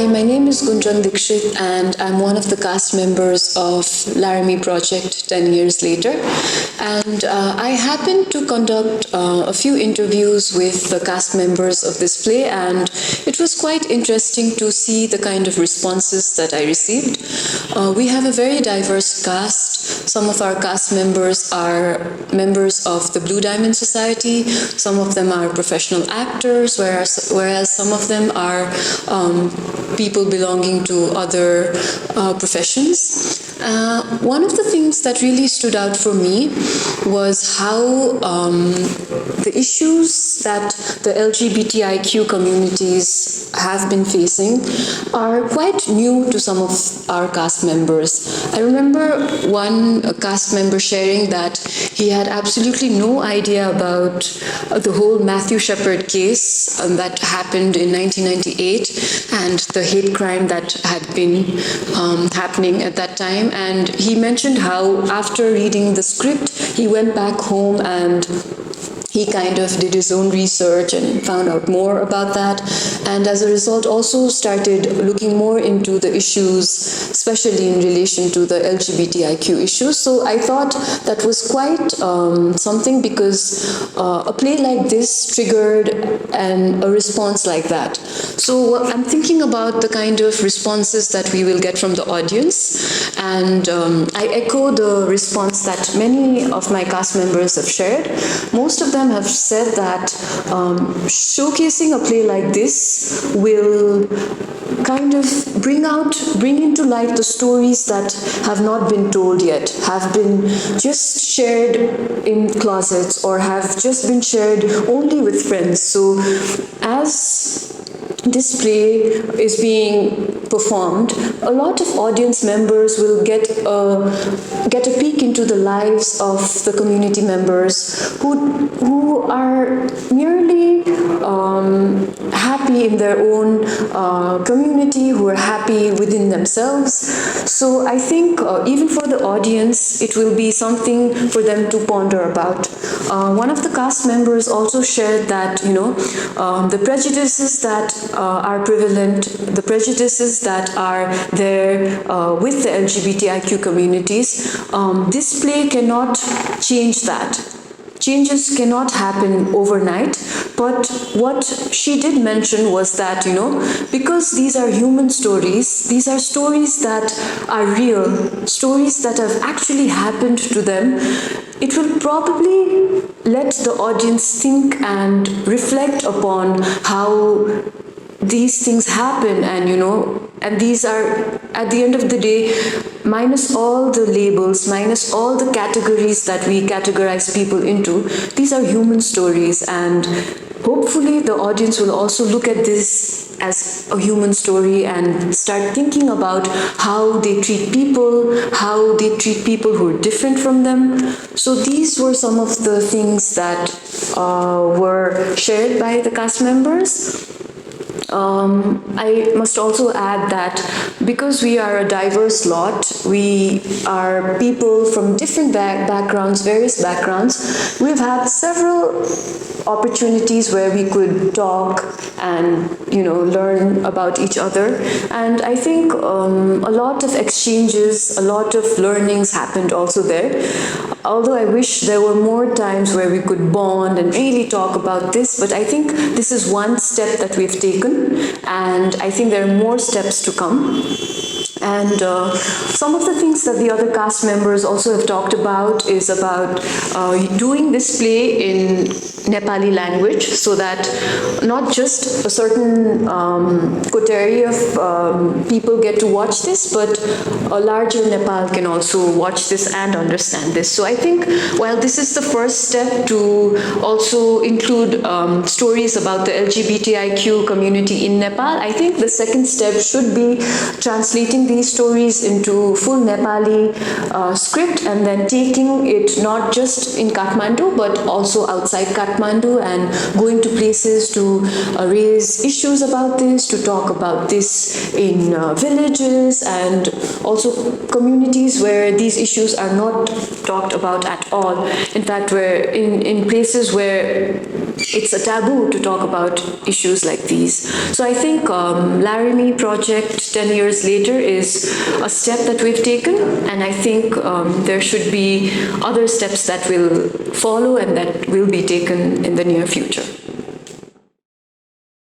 my name is Gunjan Dixit and I'm one of the cast members of Laramie Project 10 years later. And I happened to conduct a few interviews with the cast members of this play, and it was quite interesting to see the kind of responses that I received. We have a very diverse cast. Some of our cast members are members of the Blue Diamond Society, some of them are professional actors, whereas some of them are people belonging to other professions. One of the things that really stood out for me was how the issues that the LGBTIQ communities have been facing are quite new to some of our cast members. I remember one cast member sharing that he had absolutely no idea about the whole Matthew Shepard case that happened in 1998 and the hate crime that had been happening at that time. And he mentioned how after reading the script, he went back home and he kind of did his own research and found out more about that, and as a result also started looking more into the issues, especially in relation to the LGBTIQ issues. So I thought that was quite something, because a play like this triggered a response like that. So I'm thinking about the kind of responses that we will get from the audience, and I echo the response that many of my cast members have shared. Most of them have said that showcasing a play like this will kind of bring into light the stories that have not been told yet, have been just shared in closets, or have just been shared only with friends. So as this play is being performed, a lot of audience members will get a peek into the lives of the community members who are merely happy in their own community, who are happy within themselves. So I think even for the audience, it will be something for them to ponder about. One of the cast members also shared that, the prejudices that are prevalent, the prejudices that are there with the LGBTIQ communities, this play cannot change that. Changes cannot happen overnight, but what she did mention was that, because these are human stories, these are stories that are real, stories that have actually happened to them, it will probably let the audience think and reflect upon how these things happen, and these are, at the end of the day, minus all the labels, minus all the categories that we categorize people into, these are human stories, and hopefully the audience will also look at this as a human story and start thinking about how they treat people who are different from them. So these were some of the things that were shared by the cast members. I must also add that because we are a diverse lot, we are people from different backgrounds, various backgrounds, we've had several opportunities where we could talk and learn about each other, and I think a lot of exchanges, a lot of learnings happened also there. Although I wish there were more times where we could bond and really talk about this, but I think this is one step that we've taken, and I think there are more steps to come. And some of the things that the other cast members also have talked about is about doing this play in Nepali language, so that not just a certain coterie of people get to watch this, but a larger Nepal can also watch this and understand this. So I think while this is the first step to also include stories about the LGBTIQ community in Nepal, I think the second step should be translating these these stories into full Nepali script and then taking it not just in Kathmandu but also outside Kathmandu and going to places to raise issues about this, to talk about this in villages and also communities where these issues are not talked about at all. In fact, we're in places where it's a taboo to talk about issues like these. So I think Laramie Project 10 years later is a step that we've taken, and I think there should be other steps that will follow and that will be taken in the near future.